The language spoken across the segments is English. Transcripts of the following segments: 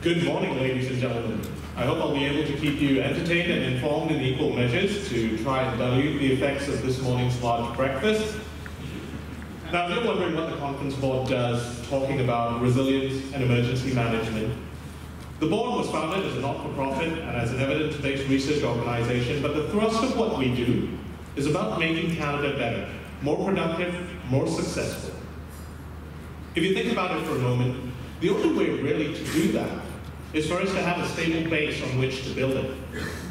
Good morning, ladies and gentlemen. I hope I'll be able to keep you entertained and informed in equal measures to try and dilute the effects of this morning's large breakfast. Now, if you're wondering what the Conference Board does talking about resilience and emergency management, the board was founded as a not-for-profit and as an evidence-based research organization, but the thrust of what we do is about making Canada better, more productive, more successful. If you think about it for a moment, the only way really to do that is for us to have a stable base on which to build it.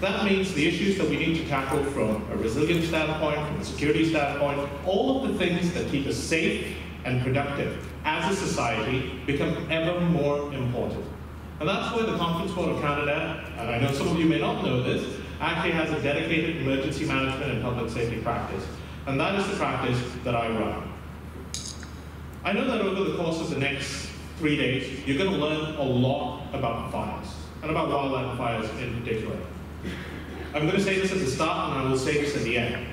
That means the issues that we need to tackle from a resilience standpoint, from a security standpoint, all of the things that keep us safe and productive as a society become ever more important. And that's where the Conference Board of Canada, and I know some of you may not know this, actually has a dedicated emergency management and public safety practice. And that is the practice that I run. I know that over the course of the next 3 days, you're going to learn a lot about fires, and about wildland fires in particular. I'm going to say this at the start, and I will say this at the end.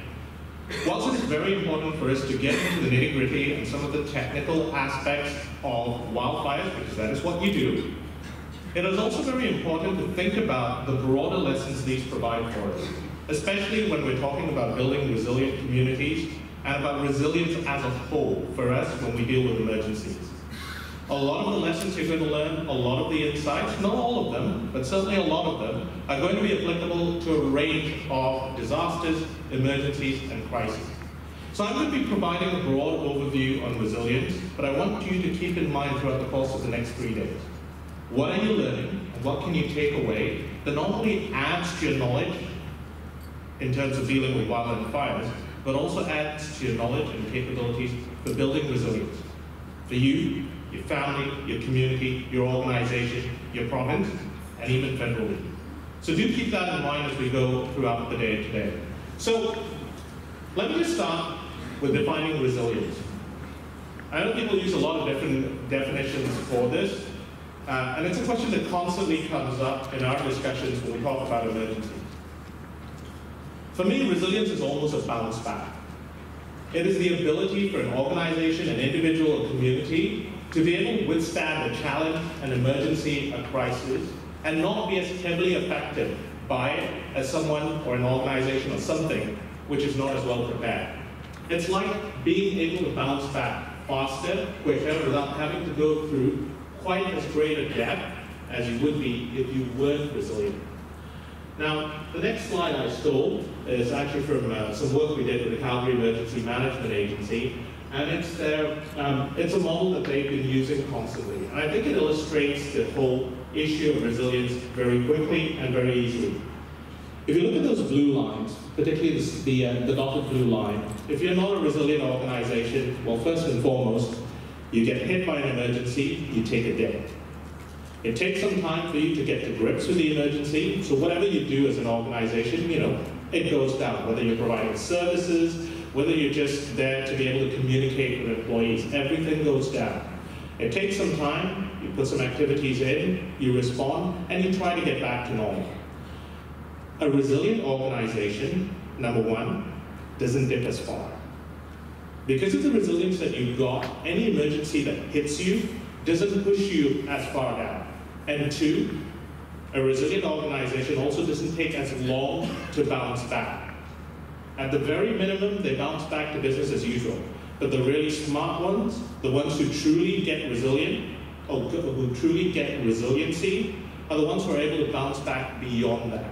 Whilst it is very important for us to get into the nitty-gritty and some of the technical aspects of wildfires, because that is what you do, it is also very important to think about the broader lessons these provide for us, especially when we're talking about building resilient communities and about resilience as a whole for us when we deal with emergencies. A lot of the lessons you're going to learn, a lot of the insights, not all of them, but certainly a lot of them, are going to be applicable to a range of disasters, emergencies, and crises. So I'm going to be providing a broad overview on resilience, but I want you to keep in mind throughout the course of the next 3 days. What are you learning, and what can you take away that not only adds to your knowledge in terms of dealing with wildland fires, but also adds to your knowledge and capabilities for building resilience for you, your family, your community, your organization, your province, and even federally. So do keep that in mind as we go throughout the day today. So let me just start with defining resilience. I know people use a lot of different definitions for this, and it's a question that constantly comes up in our discussions when we talk about emergencies. For me, resilience is almost a bounce back. It is the ability for an organization, an individual, a community to be able to withstand a challenge, an emergency, a crisis, and not be as heavily affected by it as someone or an organization or something which is not as well prepared. It's like being able to bounce back faster, quicker, without having to go through quite as great a depth as you would be if you weren't resilient. Now, the next slide I stole is actually from some work we did with the Calgary Emergency Management Agency, and it's a model that they've been using constantly. And I think it illustrates the whole issue of resilience very quickly and very easily. If you look at those blue lines, particularly the dotted blue line, if you're not a resilient organization, well, first and foremost, you get hit by an emergency, you take a dip. It takes some time for you to get to grips with the emergency, so whatever you do as an organization, it goes down, whether you're providing services, whether you're just there to be able to communicate with employees, everything goes down. It takes some time, you put some activities in, you respond, and you try to get back to normal. A resilient organization, number one, doesn't dip as far. Because of the resilience that you've got, any emergency that hits you doesn't push you as far down. And two, a resilient organization also doesn't take as long to bounce back. At the very minimum, they bounce back to business as usual. But the really smart ones, the ones who truly get resilient, or who truly get resiliency, are the ones who are able to bounce back beyond that.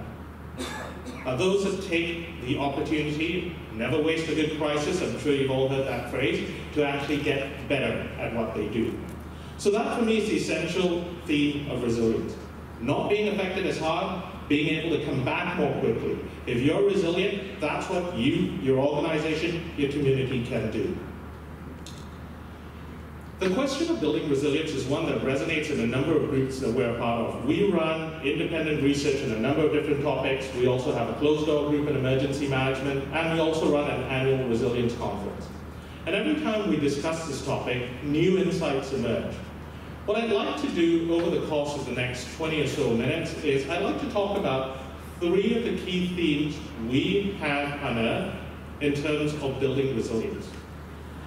Are those that take the opportunity, never waste a good crisis, I'm sure you've all heard that phrase, to actually get better at what they do. So that for me is the essential theme of resilience. Not being affected as hard, being able to come back more quickly. If you're resilient, that's what you, your organization, your community can do. The question of building resilience is one that resonates in a number of groups that we're a part of. We run independent research on a number of different topics. We also have a closed-door group in emergency management, and we also run an annual resilience conference. And every time we discuss this topic, new insights emerge. What I'd like to do over the course of the next 20 or so minutes is I'd like to talk about 3 of the key themes we have unearthed in terms of building resilience.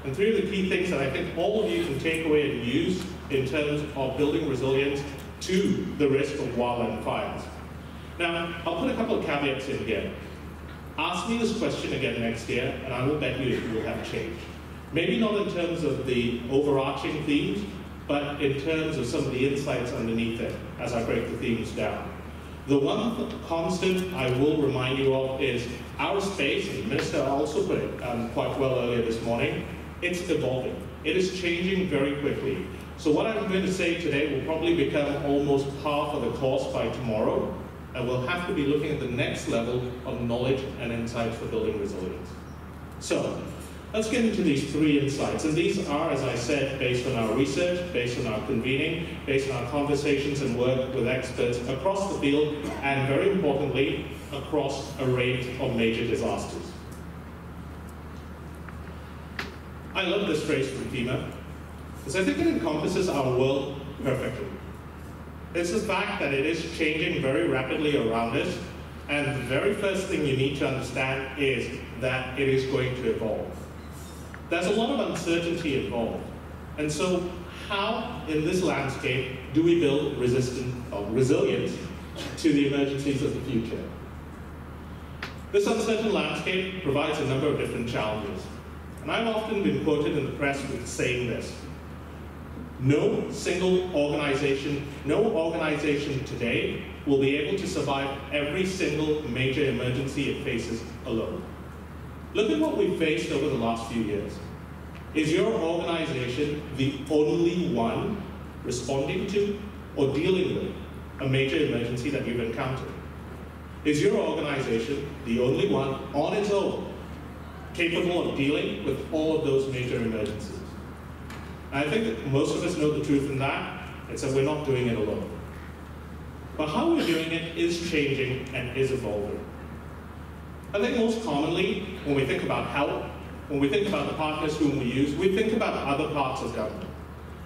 And 3 of the key things that I think all of you can take away and use in terms of building resilience to the risk of wildland fires. Now, I'll put a couple of caveats in here. Ask me this question again next year, and I will bet you it will have changed. Maybe not in terms of the overarching themes, but in terms of some of the insights underneath it as I break the themes down. The one constant I will remind you of is our space, and the Minister also put it quite well earlier this morning, it's evolving. It is changing very quickly. So what I'm going to say today will probably become almost half of the course by tomorrow, and we'll have to be looking at the next level of knowledge and insights for building resilience. So, let's get into these three insights, and these are, as I said, based on our research, based on our convening, based on our conversations and work with experts across the field, and very importantly, across a range of major disasters. I love this phrase from FEMA, because I think it encompasses our world perfectly. It's the fact that it is changing very rapidly around us, and the very first thing you need to understand is that it is going to evolve. There's a lot of uncertainty involved. And so how, in this landscape, do we build resilience to the emergencies of the future? This uncertain landscape provides a number of different challenges. And I've often been quoted in the press with saying this. No single organization, no organization today will be able to survive every single major emergency it faces alone. Look at what we've faced over the last few years. Is your organization the only one responding to or dealing with a major emergency that you've encountered? Is your organization the only one on its own capable of dealing with all of those major emergencies? And I think that most of us know the truth in that. It's that we're not doing it alone. But how we're doing it is changing and is evolving. I think most commonly, when we think about help, when we think about the partners whom we use, we think about other parts of government.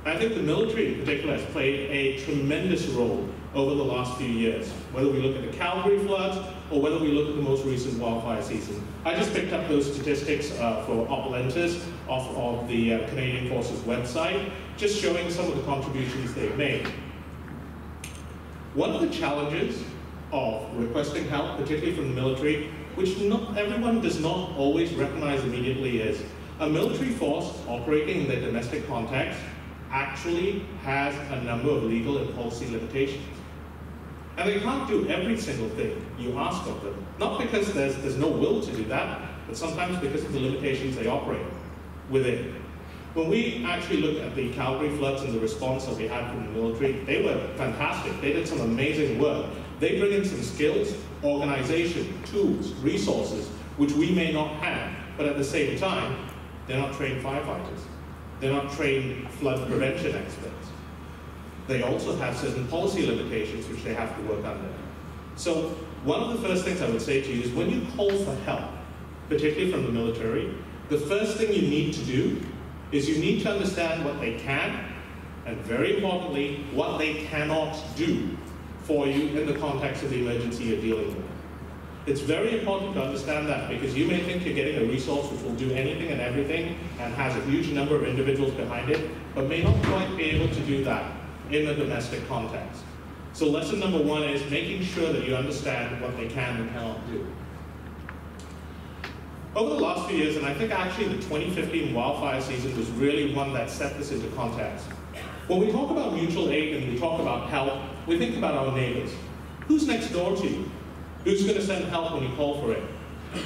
And I think the military in particular has played a tremendous role over the last few years, whether we look at the Calgary floods or whether we look at the most recent wildfire season. I just picked up those statistics for Opelentis off of the Canadian Forces website, just showing some of the contributions they've made. One of the challenges of requesting help, particularly from the military, which not everyone does not always recognize immediately, is a military force operating in their domestic context actually has a number of legal and policy limitations. And they can't do every single thing you ask of them, not because there's no will to do that, but sometimes because of the limitations they operate within. When we actually looked at the Calgary floods and the response that we had from the military, they were fantastic. They did some amazing work. They bring in some skills, organization, tools, resources, which we may not have, but at the same time, they're not trained firefighters. They're not trained flood prevention experts. They also have certain policy limitations which they have to work under. So one of the first things I would say to you is when you call for help, particularly from the military, the first thing you need to do is you need to understand what they can, and very importantly, what they cannot do for you in the context of the emergency you're dealing with. It's very important to understand that, because you may think you're getting a resource which will do anything and everything and has a huge number of individuals behind it, but may not quite be able to do that in a domestic context. So lesson number one is making sure that you understand what they can and cannot do. Over the last few years, and I think actually the 2015 wildfire season was really one that set this into context. When we talk about mutual aid and we talk about help, we think about our neighbors. Who's next door to you? Who's going to send help when you call for it?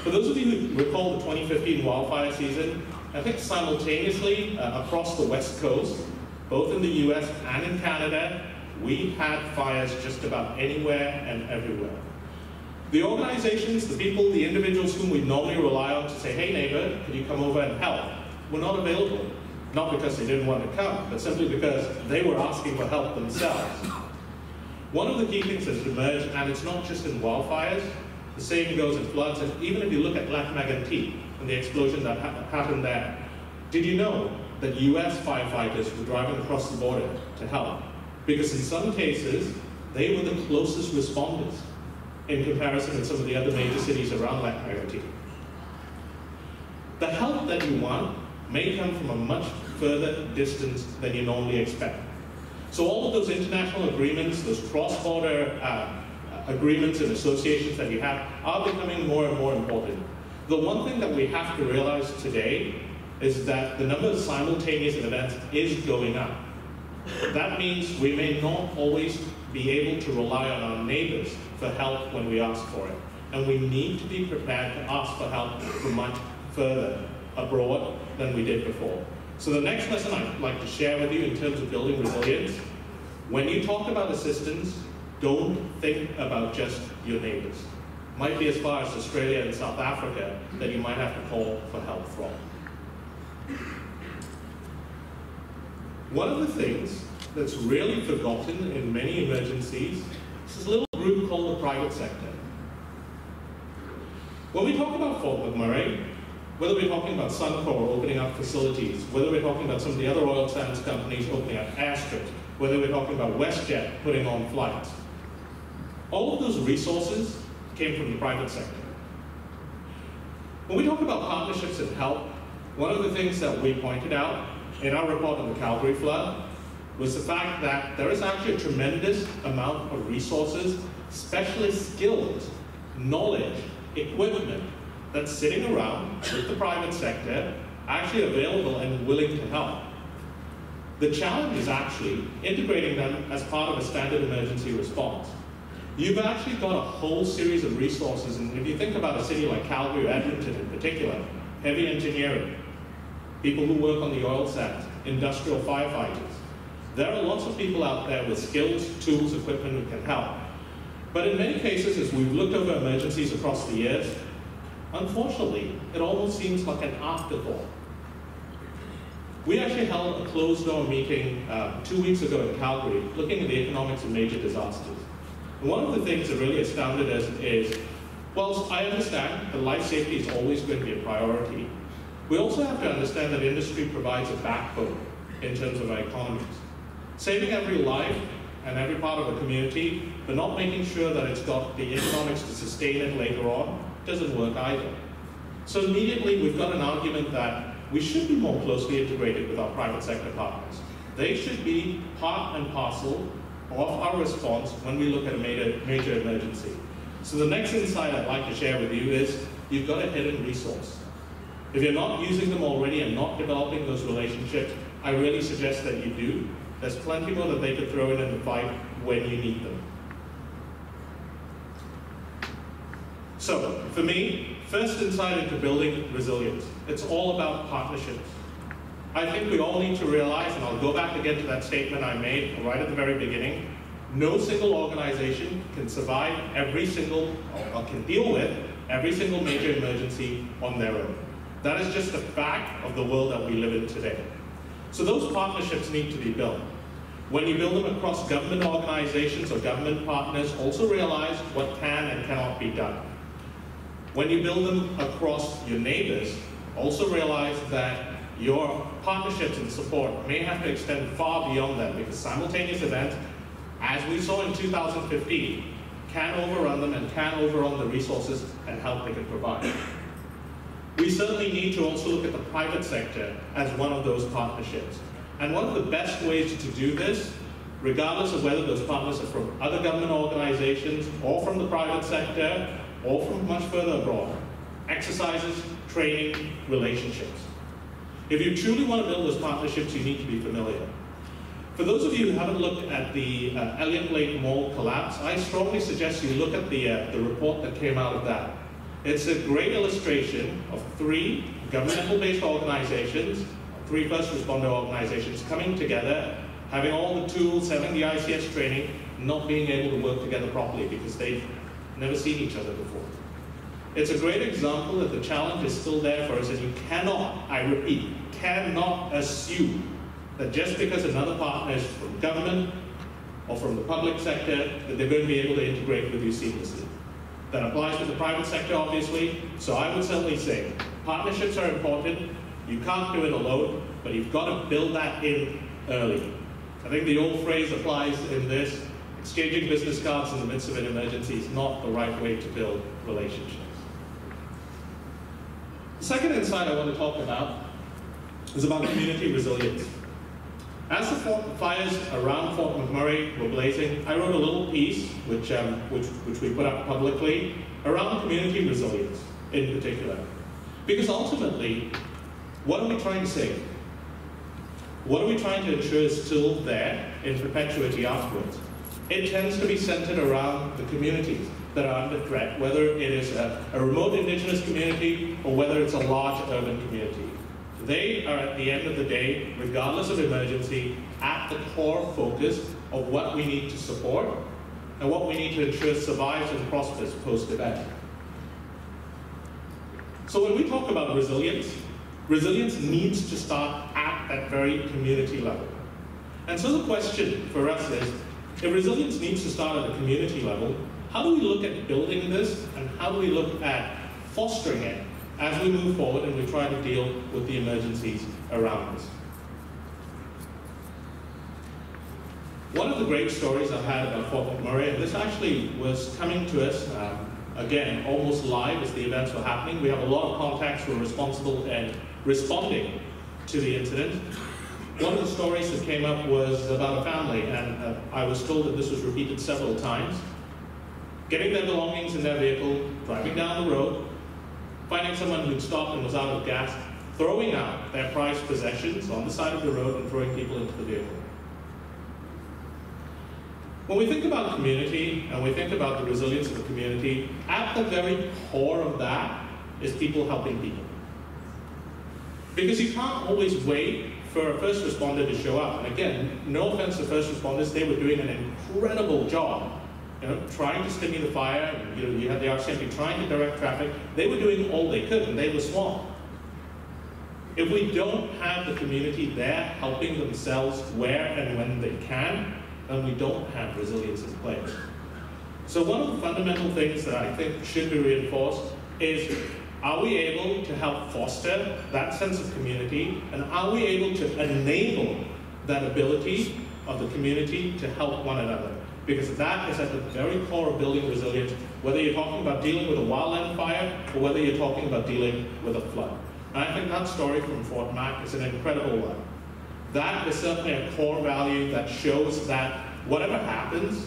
For those of you who recall the 2015 wildfire season, I think simultaneously across the West Coast, both in the US and in Canada, we had fires just about anywhere and everywhere. The organizations, the people, the individuals whom we normally rely on to say, hey neighbor, can you come over and help, were not available. Not because they didn't want to come, but simply because they were asking for help themselves. One of the key things that's emerged, and it's not just in wildfires, the same goes in floods, and even if you look at Lac-Mégantic and the explosion that happened there, did you know that US firefighters were driving across the border to help? Because in some cases, they were the closest responders in comparison with some of the other major cities around Lac-Mégantic. The help that you want may come from a much further distance than you normally expect. So all of those international agreements, those cross-border agreements and associations that you have are becoming more and more important. The one thing that we have to realize today is that the number of simultaneous events is going up. That means we may not always be able to rely on our neighbors for help when we ask for it. And we need to be prepared to ask for help from much further abroad than we did before. So the next lesson I'd like to share with you in terms of building resilience, when you talk about assistance, don't think about just your neighbors. Might be as far as Australia and South Africa that you might have to call for help from. One of the things that's really forgotten in many emergencies is this little group called the private sector. When we talk about Fort McMurray, whether we're talking about Suncor opening up facilities, whether we're talking about some of the other oil sands companies opening up airstrips, whether we're talking about WestJet putting on flights, all of those resources came from the private sector. When we talk about partnerships and help, one of the things that we pointed out in our report on the Calgary flood was the fact that there is actually a tremendous amount of resources, specialist skills, knowledge, equipment that's sitting around with the private sector, actually available and willing to help. The challenge is actually integrating them as part of a standard emergency response. You've actually got a whole series of resources, and if you think about a city like Calgary or Edmonton in particular, heavy engineering, people who work on the oil sands, industrial firefighters, there are lots of people out there with skills, tools, equipment who can help. But in many cases, as we've looked over emergencies across the years, unfortunately, it almost seems like an afterthought. We actually held a closed-door meeting 2 weeks ago in Calgary, looking at the economics of major disasters. And one of the things that really astounded us is, whilst I understand that life safety is always going to be a priority, we also have to understand that industry provides a backbone in terms of our economies. Saving every life and every part of a community, but not making sure that it's got the economics to sustain it later on, doesn't work either. So immediately we've got an argument that we should be more closely integrated with our private sector partners. They should be part and parcel of our response when we look at a major emergency. So the next insight I'd like to share with you is you've got a hidden resource. If you're not using them already and not developing those relationships, I really suggest that you do. There's plenty more that they could throw in the fight when you need them. So, for me, first insight into building resilience. It's all about partnerships. I think we all need to realize, and I'll go back again to that statement I made right at the very beginning, no single organization can survive every single, or can deal with every single major emergency on their own. That is just a fact of the world that we live in today. So those partnerships need to be built. When you build them across government organizations or government partners, also realize what can and cannot be done. When you build them across your neighbors, also realize that your partnerships and support may have to extend far beyond that, because simultaneous events, as we saw in 2015, can overrun them and can overrun the resources and help they can provide. We certainly need to also look at the private sector as one of those partnerships. And one of the best ways to do this, regardless of whether those partners are from other government organizations or from the private sector or from much further abroad, exercises, training, relationships. If you truly want to build those partnerships, you need to be familiar. For those of you who haven't looked at the Elliott Lake Mall collapse, I strongly suggest you look at the report that came out of that. It's a great illustration of 3 governmental-based organizations, 3 first responder organizations coming together, having all the tools, having the ICS training, not being able to work together properly because they've never seen each other before. It's a great example that the challenge is still there for us, and you cannot, I repeat, cannot assume that just because another partner is from government or from the public sector, that they're going to be able to integrate with you seamlessly. That applies to the private sector, obviously, so I would certainly say partnerships are important. You can't do it alone, but you've got to build that in early. I think the old phrase applies in this: exchanging business cards in the midst of an emergency is not the right way to build relationships. The second insight I want to talk about is about community resilience. As the fires around Fort McMurray were blazing, I wrote a little piece, which we put up publicly, around community resilience in particular. Because ultimately, what are we trying to save? What are we trying to ensure is still there in perpetuity afterwards? It tends to be centered around the communities that are under threat, whether it is a remote indigenous community or whether it's a large urban community. They are, at the end of the day, regardless of emergency, at the core focus of what we need to support and what we need to ensure survives and prospers post-event. So when we talk about resilience, resilience needs to start at that very community level. And so the question for us is, if resilience needs to start at the community level, how do we look at building this and how do we look at fostering it as we move forward and we try to deal with the emergencies around us? One of the great stories I've had about Fort McMurray, and this actually was coming to us, again, almost live as the events were happening. We have a lot of contacts who are responsible and responding to the incident. One of the stories that came up was about a family, and I was told that this was repeated several times. Getting their belongings in their vehicle, driving down the road, finding someone who'd stopped and was out of gas, throwing out their prized possessions on the side of the road and throwing people into the vehicle. When we think about community and we think about the resilience of the community, at the very core of that is people helping people. Because you can't always wait for a first responder to show up. And again, no offense to first responders, they were doing an incredible job, trying to stimmy the fire. And, you had the RCMP trying to direct traffic. They were doing all they could, and they were swamped. If we don't have the community there helping themselves where and when they can, then we don't have resilience in place. So one of the fundamental things that I think should be reinforced is, are we able to help foster that sense of community, and are we able to enable that ability of the community to help one another? Because that is at the very core of building resilience, whether you're talking about dealing with a wildland fire or whether you're talking about dealing with a flood. And I think that story from Fort Mac is an incredible one. That is certainly a core value that shows that whatever happens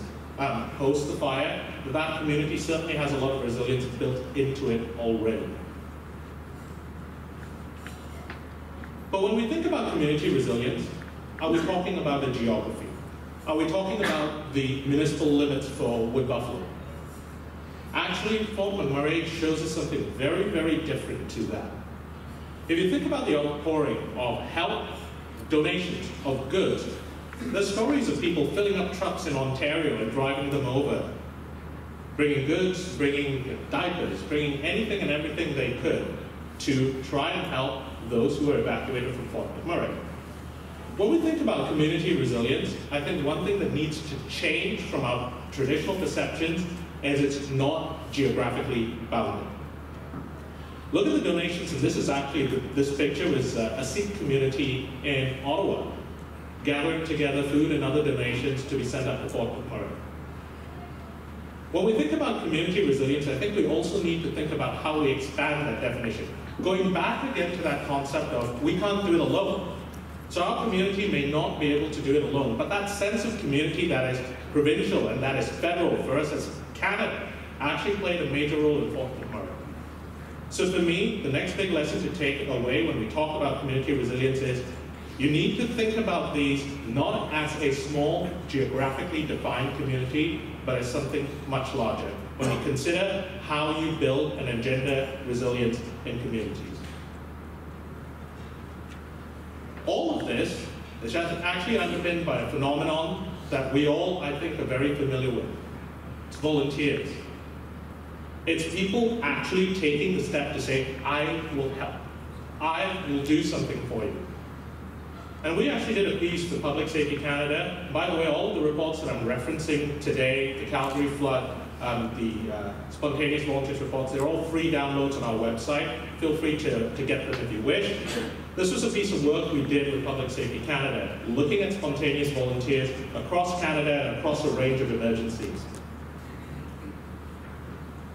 post the fire, that community certainly has a lot of resilience built into it already. But when we think about community resilience, are we talking about the geography? Are we talking about the municipal limits for wood buffalo? Actually, Fort McMurray shows us something very, very different to that. If you think about the outpouring of help, donations, of goods, there's stories of people filling up trucks in Ontario and driving them over, bringing goods, bringing diapers, bringing anything and everything they could to try and help those who were evacuated from Fort McMurray. When we think about community resilience, I think one thing that needs to change from our traditional perceptions is it's not geographically bounded. Look at the donations, and this is actually, this picture was a Sikh community in Ottawa, gathering together food and other donations to be sent up to Fort McMurray. When we think about community resilience, I think we also need to think about how we expand that definition. Going back again to that concept of we can't do it alone. So our community may not be able to do it alone, but that sense of community that is provincial and that is federal for us as Canada actually played a major role in Fort McMurray. So for me, the next big lesson to take away when we talk about community resilience is you need to think about these not as a small, geographically defined community, but as something much larger when you consider how you build and engender resilience in communities. All of this is actually underpinned by a phenomenon that we all, I think, are very familiar with. It's volunteers. It's people actually taking the step to say, I will help. I will do something for you. And we actually did a piece for Public Safety Canada. By the way, all of the reports that I'm referencing today, the Calgary flood, the spontaneous volunteers reports, they're all free downloads on our website. Feel free to get them if you wish. This was a piece of work we did with Public Safety Canada, looking at spontaneous volunteers across Canada and across a range of emergencies.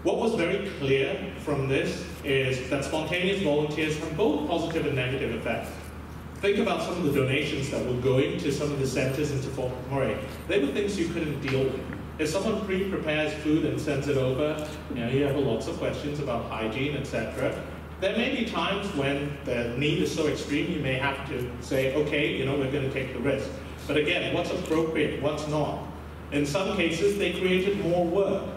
What was very clear from this is that spontaneous volunteers have both positive and negative effects. think about some of the donations that were going to some of the centers into Fort McMurray. They were things you couldn't deal with. If someone pre-prepares food and sends it over, you have lots of questions about hygiene, etc. There may be times when the need is so extreme, you may have to say, okay, we're going to take the risk. But again, what's appropriate, what's not? In some cases, they created more work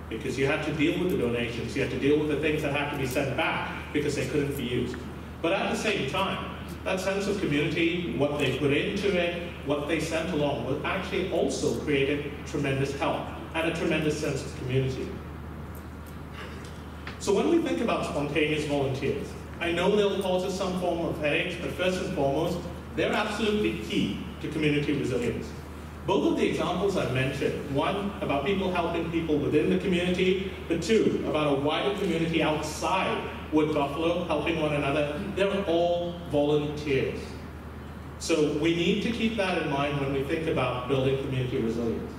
because you had to deal with the donations, you had to deal with the things that had to be sent back because they couldn't be used. But at the same time, that sense of community, what they put into it, what they sent along, was actually also created tremendous help and a tremendous sense of community. So when we think about spontaneous volunteers, I know they'll cause us some form of headaches, but first and foremost, they're absolutely key to community resilience. Both of the examples I mentioned, one about people helping people within the community, but two, about a wider community outside Wood Buffalo, helping one another, they're all volunteers. So we need to keep that in mind when we think about building community resilience.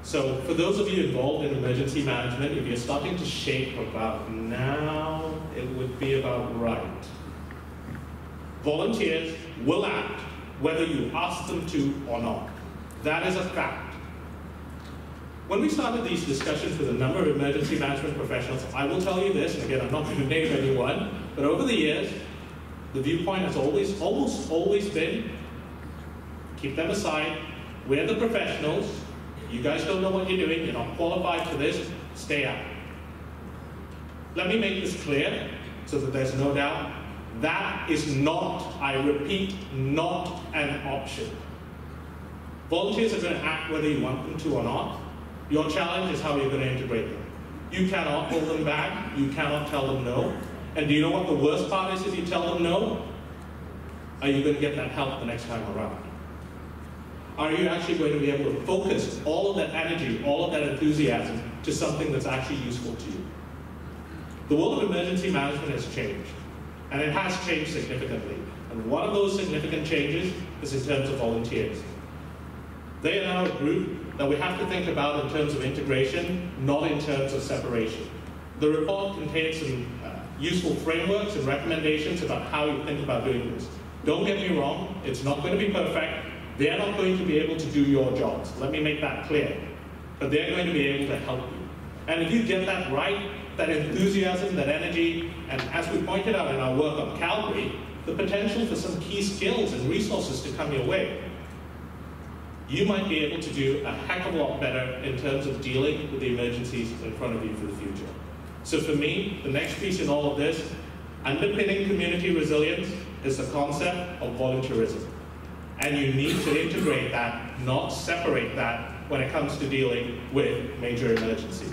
So for those of you involved in emergency management, if you're starting to shake about now, it would be about right. Volunteers will act whether you ask them to or not. That is a fact. When we started these discussions with a number of emergency management professionals, I will tell you this, and again, I'm not going to name anyone, but over the years, the viewpoint has almost always been, keep them aside, we're the professionals, you guys don't know what you're doing, you're not qualified for this, stay out. Let me make this clear, so that there's no doubt, that is not, I repeat, not an option. Volunteers are going to act whether you want them to or not. Your challenge is how you're going to integrate them. You cannot hold them back, you cannot tell them no. And do you know what the worst part is if you tell them no? Are you going to get that help the next time around? Are you actually going to be able to focus all of that energy, all of that enthusiasm to something that's actually useful to you? The world of emergency management has changed, and it has changed significantly. And one of those significant changes is in terms of volunteers. They are now a group that we have to think about in terms of integration, not in terms of separation. The report contains some useful frameworks and recommendations about how you think about doing this. Don't get me wrong, it's not going to be perfect. They're not going to be able to do your jobs. Let me make that clear. But they're going to be able to help you. And if you get that right, that enthusiasm, that energy, and as we pointed out in our work on Calgary, the potential for some key skills and resources to come your way, you might be able to do a heck of a lot better in terms of dealing with the emergencies in front of you for the future. So for me, the next piece in all of this, underpinning community resilience, is the concept of volunteerism. And you need to integrate that, not separate that, when it comes to dealing with major emergencies.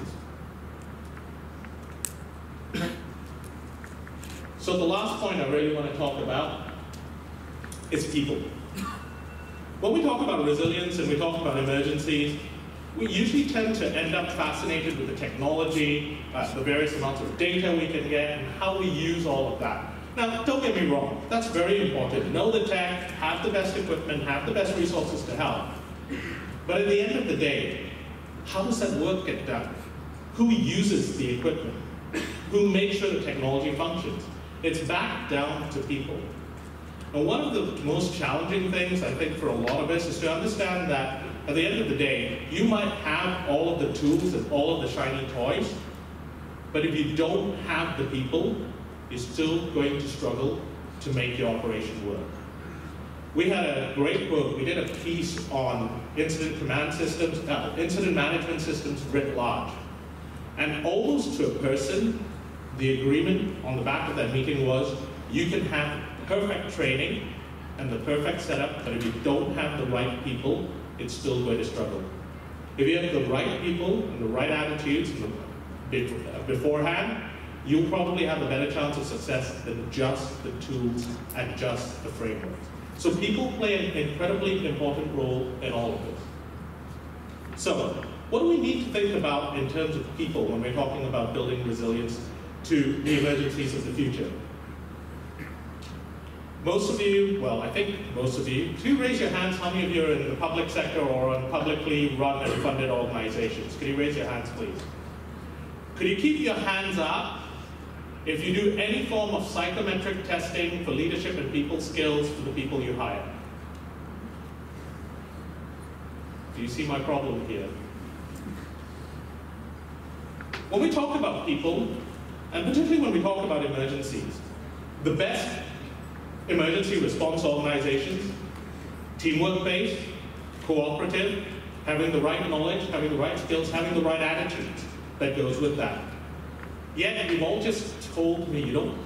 So the last point I really want to talk about is people. When we talk about resilience and we talk about emergencies, we usually tend to end up fascinated with the technology, the various amounts of data we can get, and how we use all of that. Now, don't get me wrong, that's very important. Know the tech, have the best equipment, have the best resources to help. But at the end of the day, how does that work get done? Who uses the equipment? Who makes sure the technology functions? It's back down to people. And one of the most challenging things, I think, for a lot of us is to understand that at the end of the day, you might have all of the tools and all of the shiny toys, but if you don't have the people, you're still going to struggle to make your operation work. We had a great book. We did a piece on incident command systems, incident management systems writ large. And almost to a person, the agreement on the back of that meeting was, you can have perfect training and the perfect setup, but if you don't have the right people, it's still going to struggle. If you have the right people and the right attitudes beforehand, you'll probably have a better chance of success than just the tools and just the frameworks. So people play an incredibly important role in all of this. So, what do we need to think about in terms of people when we're talking about building resilience to the emergencies of the future? Most of you, well, I think most of you, do raise your hands how many of you are in the public sector or on publicly run and funded organizations? Could you raise your hands, please? Could you keep your hands up if you do any form of psychometric testing for leadership and people skills for the people you hire. Do you see my problem here? When we talk about people, and particularly when we talk about emergencies, the best emergency response organizations, teamwork-based, cooperative, having the right knowledge, having the right skills, having the right attitudes that goes with that. Yet you've all just told me you don't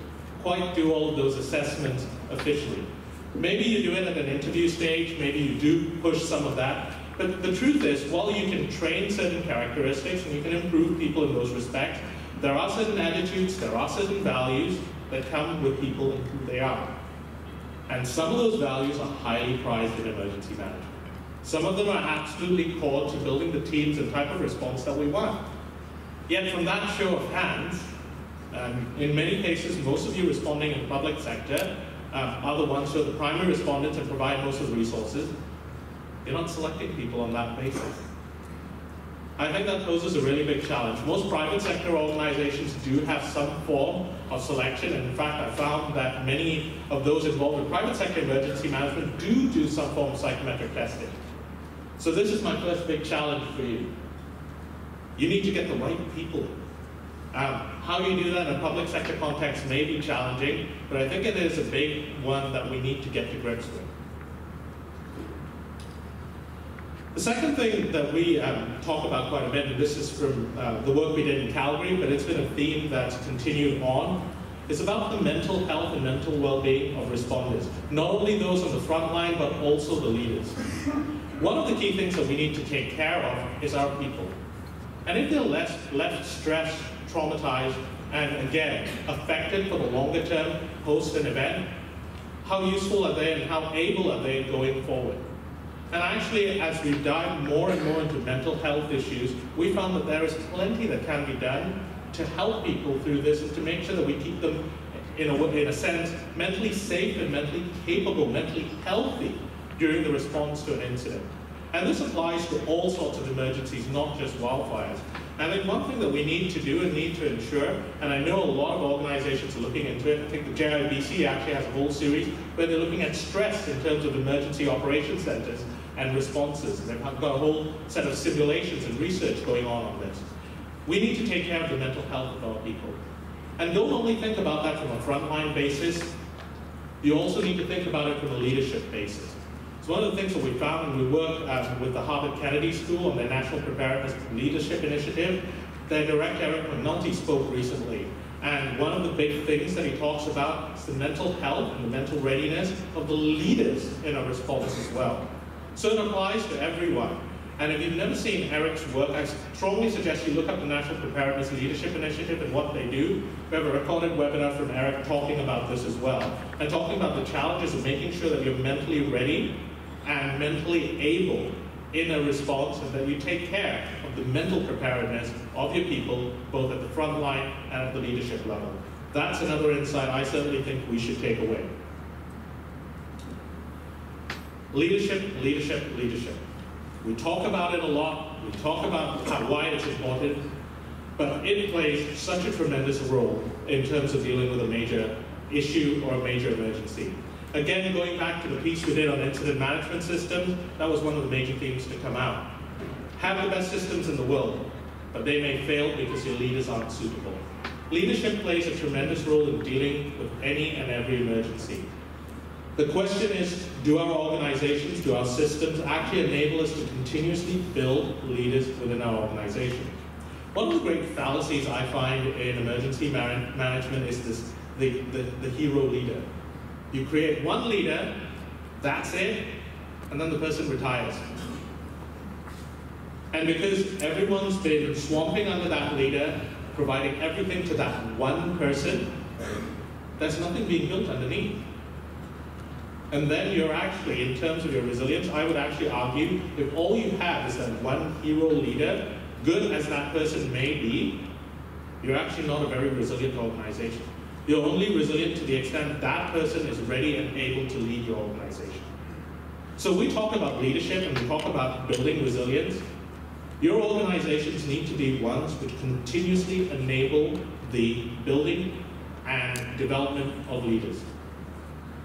quite do all of those assessments officially. Maybe you do it at an interview stage, maybe you do push some of that, but the truth is, while you can train certain characteristics and you can improve people in those respects, there are certain attitudes, there are certain values that come with people and who they are. And some of those values are highly prized in emergency management. Some of them are absolutely core to building the teams and type of response that we want. Yet from that show of hands, in many cases, most of you responding in the public sector are the ones who are the primary respondents and provide most of the resources. You're not selecting people on that basis. I think that poses a really big challenge. Most private sector organizations do have some form of selection, and in fact, I found that many of those involved in private sector emergency management do some form of psychometric testing. So this is my first big challenge for you. You need to get the right people in. How you do that in a public sector context may be challenging, but I think it is a big one that we need to get to grips with. The second thing that we talk about quite a bit, and this is from the work we did in Calgary, but it's been a theme that's continued on, is about the mental health and mental well-being of responders. Not only those on the front line, but also the leaders. One of the key things that we need to take care of is our people. And if they're left stressed, traumatized, and again, affected for the longer term post an event, how useful are they and how able are they going forward? And actually, as we dive more and more into mental health issues, we found that there is plenty that can be done to help people through this and to make sure that we keep them, in a sense, mentally safe and mentally capable, mentally healthy during the response to an incident. And this applies to all sorts of emergencies, not just wildfires. And I think one thing that we need to do and need to ensure, and I know a lot of organizations are looking into it, I think the JIBC actually has a whole series where they're looking at stress in terms of emergency operations centers and responses. And they've got a whole set of simulations and research going on this. We need to take care of the mental health of our people. And don't only think about that from a frontline basis, you also need to think about it from a leadership basis. So one of the things that we found when we work with the Harvard Kennedy School on their National Preparedness Leadership Initiative, their director, Eric McNulty, spoke recently. And one of the big things that he talks about is the mental health and the mental readiness of the leaders in a response as well. So it applies to everyone. And if you've never seen Eric's work, I strongly suggest you look up the National Preparedness Leadership Initiative and what they do. We have a recorded webinar from Eric talking about this as well, and talking about the challenges of making sure that you're mentally ready and mentally able in a response, and that you take care of the mental preparedness of your people, both at the front line and at the leadership level. That's another insight I certainly think we should take away. Leadership, leadership, leadership. We talk about it a lot, we talk about why it's important, but it plays such a tremendous role in terms of dealing with a major issue or a major emergency. Again, going back to the piece we did on incident management systems, that was one of the major themes to come out. Have the best systems in the world, but they may fail because your leaders aren't suitable. Leadership plays a tremendous role in dealing with any and every emergency. The question is, do our organizations, do our systems actually enable us to continuously build leaders within our organization? One of the great fallacies I find in emergency management is this, the hero leader. You create one leader, that's it, and then the person retires. And because everyone's been swamping under that leader, providing everything to that one person, there's nothing being built underneath. And then you're actually, in terms of your resilience, I would actually argue, if all you have is that one hero leader, good as that person may be, you're actually not a very resilient organization. You're only resilient to the extent that person is ready and able to lead your organization. So we talk about leadership and we talk about building resilience. Your organizations need to be ones which continuously enable the building and development of leaders.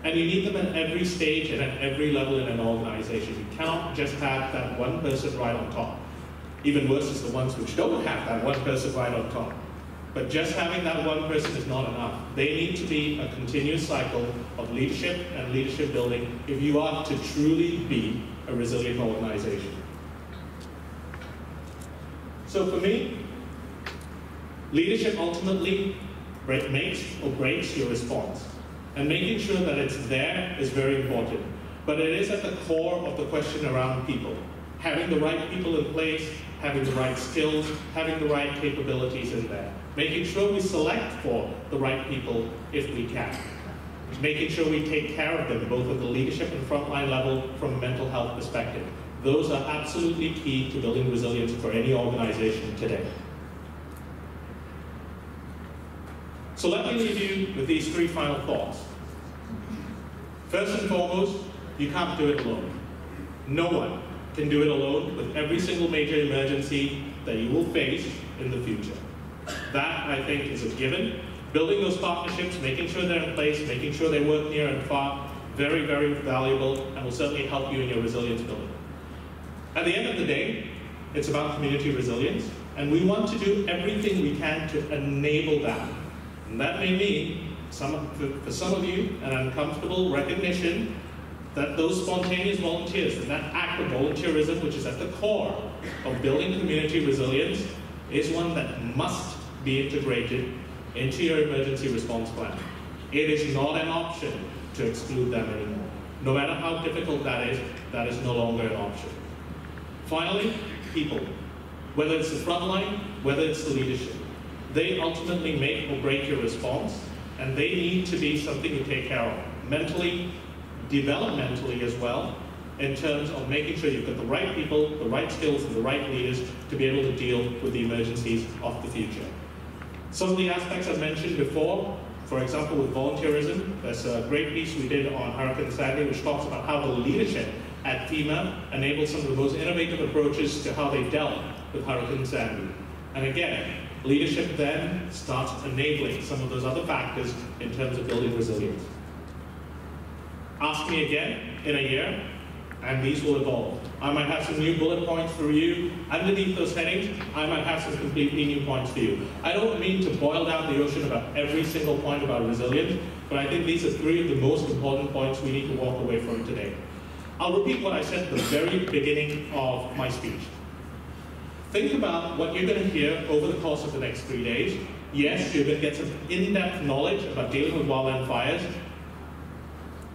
And you need them at every stage and at every level in an organization. You cannot just have that one person right on top. Even worse is the ones which don't have that one person right on top. But just having that one person is not enough. They need to be a continuous cycle of leadership and leadership building if you are to truly be a resilient organization. So for me, leadership ultimately makes or breaks your response. And making sure that it's there is very important. But it is at the core of the question around people. Having the right people in place, having the right skills, having the right capabilities in there. Making sure we select for the right people if we can. Making sure we take care of them, both at the leadership and frontline level from a mental health perspective. Those are absolutely key to building resilience for any organization today. So let me leave you with these three final thoughts. First and foremost, you can't do it alone. No one can do it alone with every single major emergency that you will face in the future. That, I think, is a given. Building those partnerships, making sure they're in place, making sure they work near and far, very, very valuable, and will certainly help you in your resilience building. At the end of the day, it's about community resilience, and we want to do everything we can to enable that. And that may mean, for some of you, an uncomfortable recognition that those spontaneous volunteers, and that act of volunteerism, which is at the core of building community resilience, is one that must be integrated into your emergency response plan. It is not an option to exclude them anymore. No matter how difficult that is no longer an option. Finally, people. Whether it's the front line, whether it's the leadership. They ultimately make or break your response, and they need to be something you take care of. Mentally, developmentally as well, in terms of making sure you've got the right people, the right skills, and the right leaders to be able to deal with the emergencies of the future. Some of the aspects I mentioned before, for example, with volunteerism, there's a great piece we did on Hurricane Sandy which talks about how the leadership at FEMA enabled some of the most innovative approaches to how they dealt with Hurricane Sandy. And again, leadership then starts enabling some of those other factors in terms of building resilience. Ask me again in a year, and these will evolve. I might have some new bullet points for you. Underneath those headings, I might have some completely new points for you. I don't mean to boil down the ocean about every single point about resilience, but I think these are three of the most important points we need to walk away from today. I'll repeat what I said at the very beginning of my speech. Think about what you're going to hear over the course of the next 3 days. Yes, you're going to get some in-depth knowledge about dealing with wildland fires,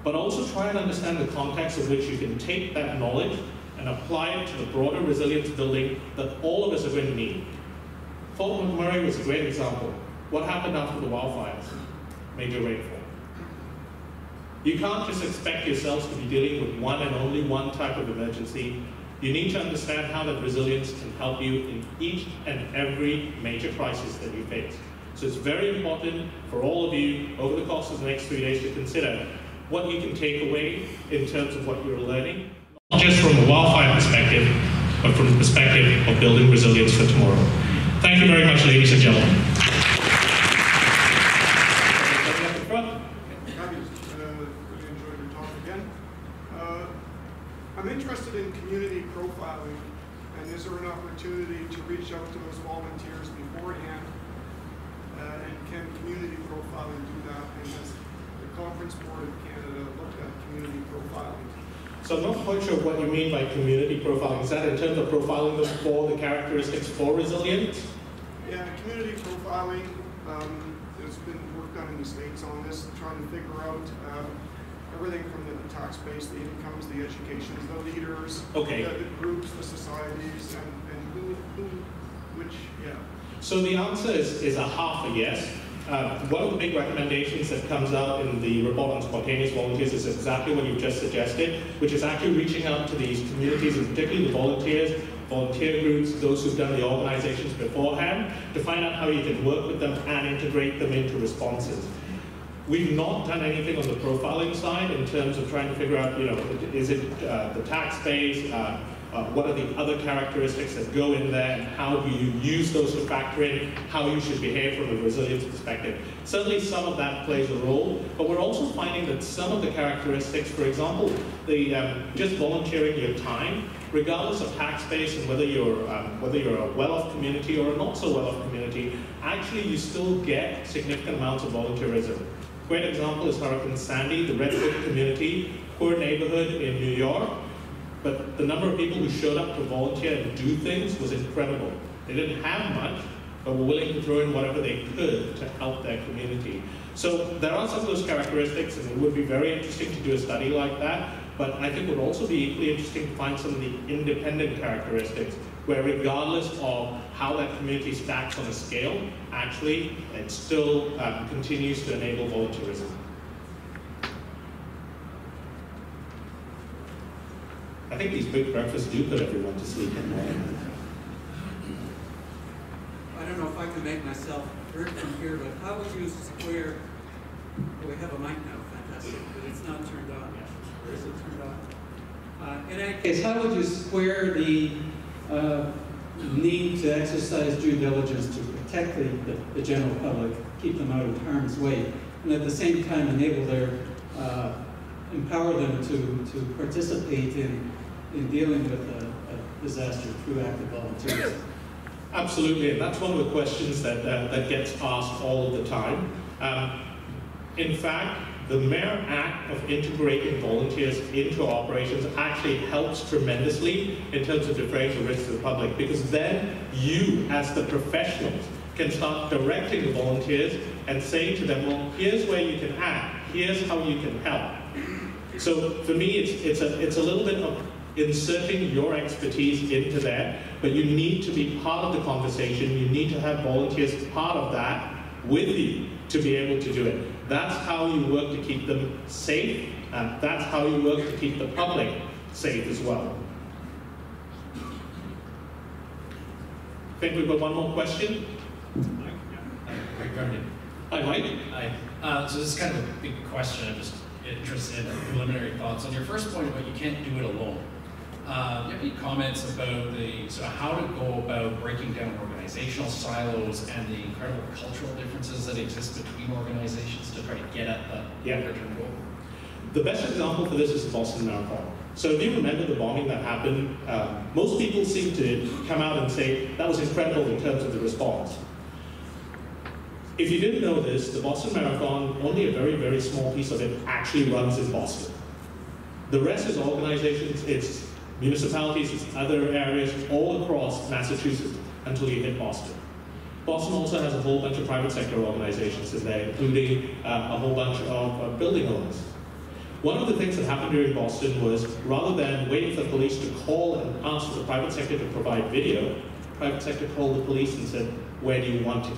but also try and understand the context in which you can take that knowledge and apply it to the broader resilience building that all of us are going to need. Fort McMurray was a great example. What happened after the wildfires? Major rainfall. You can't just expect yourselves to be dealing with one and only one type of emergency. You need to understand how that resilience can help you in each and every major crisis that you face. So it's very important for all of you over the course of the next 3 days to consider what you can take away in terms of what you're learning, not just from a wildfire perspective, but from the perspective of building resilience for tomorrow. Thank you very much, ladies and gentlemen. Really enjoyed your talk again. I'm interested in community profiling, and is there an opportunity to reach out to those volunteers beforehand? And can community profiling do that? And has the Conference Board of Canada looked at community profiling? So I'm not quite sure what you mean by community profiling. Is that in terms of profiling them for the characteristics for resilience? Yeah, community profiling. There's been work done in the States on this, trying to figure out everything from the tax base, the incomes, the educations, the leaders, okay, the groups, the societies, and which, yeah. So the answer is a half a yes. One of the big recommendations that comes out in the report on spontaneous volunteers is exactly what you've just suggested, which is actually reaching out to these communities, and particularly the volunteers, volunteer groups, those who've done the organizations beforehand, to find out how you can work with them and integrate them into responses. We've not done anything on the profiling side in terms of trying to figure out, is it the tax base, what are the other characteristics that go in there, and how do you use those to factor in how you should behave from a resilience perspective. Certainly some of that plays a role, but we're also finding that some of the characteristics, for example, just volunteering your time, regardless of tax base and whether you're a well-off community or a not so well-off community, actually you still get significant amounts of volunteerism. Great example is Hurricane Sandy, the Redwood community, poor neighborhood in New York, but the number of people who showed up to volunteer and do things was incredible. They didn't have much, but were willing to throw in whatever they could to help their community. So there are some of those characteristics, and it would be very interesting to do a study like that, but I think it would also be equally interesting to find some of the independent characteristics, where regardless of how that community stacks on a scale, actually it still continues to enable volunteerism. I think these big breakfasts do put everyone to sleep in the morning. I don't know if I can make myself heard from here, but how would you square, we have a mic now, fantastic, but it's not turned on yet. Or is it turned on? In any case, how would you square the need to exercise due diligence to protect the general public, keep them out of harm's way, and at the same time enable empower them to participate in dealing with a disaster through active volunteerism? Absolutely, and that's one of the questions that gets asked all of the time. In fact, the mere act of integrating volunteers into operations actually helps tremendously in terms of defraying the risks to the public, because then you, as the professionals, can start directing the volunteers and saying to them, well, here's where you can act, here's how you can help. So for me, it's a little bit of inserting your expertise into there, but you need to be part of the conversation. You need to have volunteers part of that with you to be able to do it. That's how you work to keep them safe, and that's how you work to keep the public safe as well. I think we've got one more question. Mike Garden. Hi, Mike. Hi. So this is kind of a big question. I'm just interested in preliminary thoughts. On your first point about you can't do it alone, do you have any comments about how to go about breaking down organizational silos and the incredible cultural differences that exist between organizations to try to get at the longer-term goal? The best example for this is the Boston Marathon. So if you remember the bombing that happened, most people seem to come out and say that was incredible in terms of the response. If you didn't know this, the Boston Marathon, only a very, very small piece of it actually runs in Boston. The rest is organizations, it's municipalities, it's other areas all across Massachusetts until you hit Boston. Boston also has a whole bunch of private sector organizations in there, including a whole bunch of building owners. One of the things that happened during Boston was, rather than waiting for the police to call and ask for the private sector to provide video, the private sector called the police and said, where do you want it?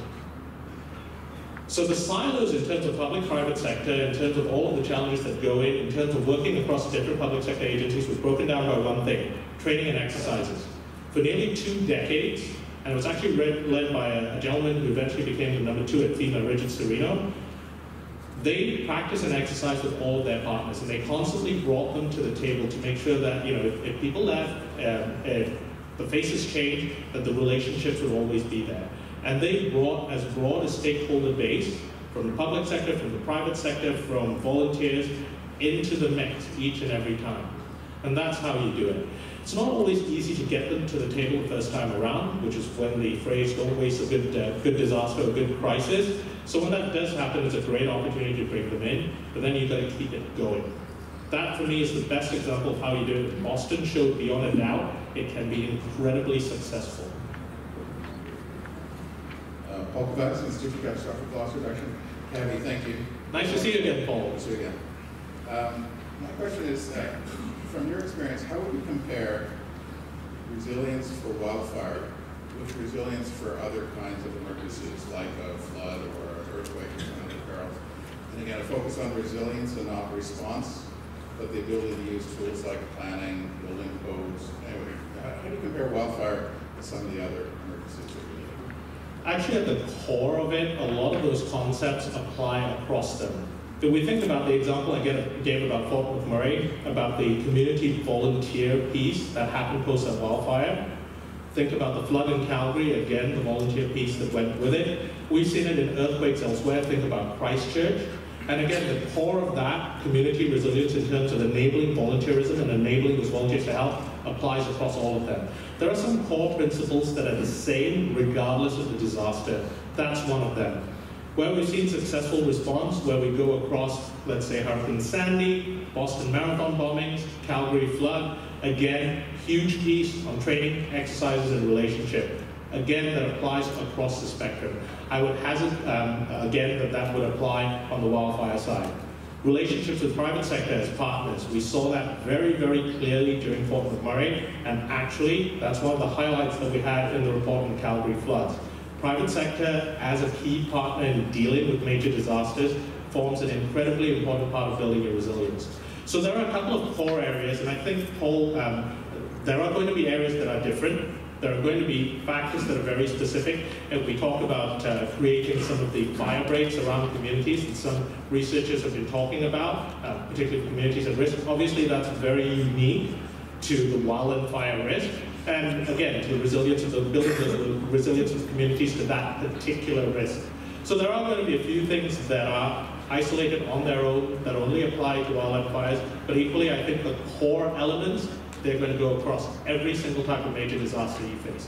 So the silos in terms of public-private sector, in terms of all of the challenges that go in terms of working across different public sector agencies, was broken down by one thing: training and exercises. For nearly 2 decades, and it was actually led by a gentleman who eventually became the #2 at FEMA, Richard Serino, they practiced and exercised with all of their partners, and they constantly brought them to the table to make sure that, you know, if people left, if the faces changed, that the relationships would always be there. And they brought as broad a stakeholder base from the public sector, from the private sector, from volunteers into the mix each and every time. And that's how you do it. It's not always easy to get them to the table the first time around, which is when the phrase "don't waste a good disaster, a good crisis." So when that does happen, it's a great opportunity to bring them in, but then you've got to keep it going. That, for me, is the best example of how you do it. Boston showed beyond a doubt it can be incredibly successful. Paul Kabilan, Institute for Catastrophic Loss Reduction. Cabby, thank you. Nice to see you again, Paul. Nice to see you again. My question is, from your experience, how would you compare resilience for wildfire with resilience for other kinds of emergencies, like a flood or an earthquake or some other perils? And again, a focus on resilience and not response, but the ability to use tools like planning, building codes. Anyway, how do you compare wildfire with some of the other emergencies that we need? Actually, at the core of it, a lot of those concepts apply across them. If we think about the example I gave about Fort McMurray, about the community volunteer piece that happened post that wildfire, think about the flood in Calgary, again, the volunteer piece that went with it. We've seen it in earthquakes elsewhere, think about Christchurch. And again, the core of that community resilience in terms of enabling volunteerism and enabling those volunteers to help applies across all of them. There are some core principles that are the same regardless of the disaster. That's one of them. Where we've seen successful response, where we go across, let's say, Hurricane Sandy, Boston Marathon bombings, Calgary flood, again, huge piece on training, exercises, and relationship. Again, that applies across the spectrum. I would hazard, again, that would apply on the wildfire side. Relationships with private sector as partners. We saw that very, very clearly during Fort McMurray, and actually, that's one of the highlights that we had in the report on Calgary floods. Private sector as a key partner in dealing with major disasters forms an incredibly important part of building your resilience. So there are a couple of core areas, and I think, Paul, there are going to be areas that are different. There are going to be factors that are very specific. If we talk about creating some of the fire breaks around communities that some researchers have been talking about, particularly communities at risk, obviously that's very unique to the wildland fire risk. And again, to the resilience of the building the resilience of communities to that particular risk. So there are going to be a few things that are isolated on their own, that only apply to wildland fires, but equally I think the core elements, they're going to go across every single type of major disaster you face.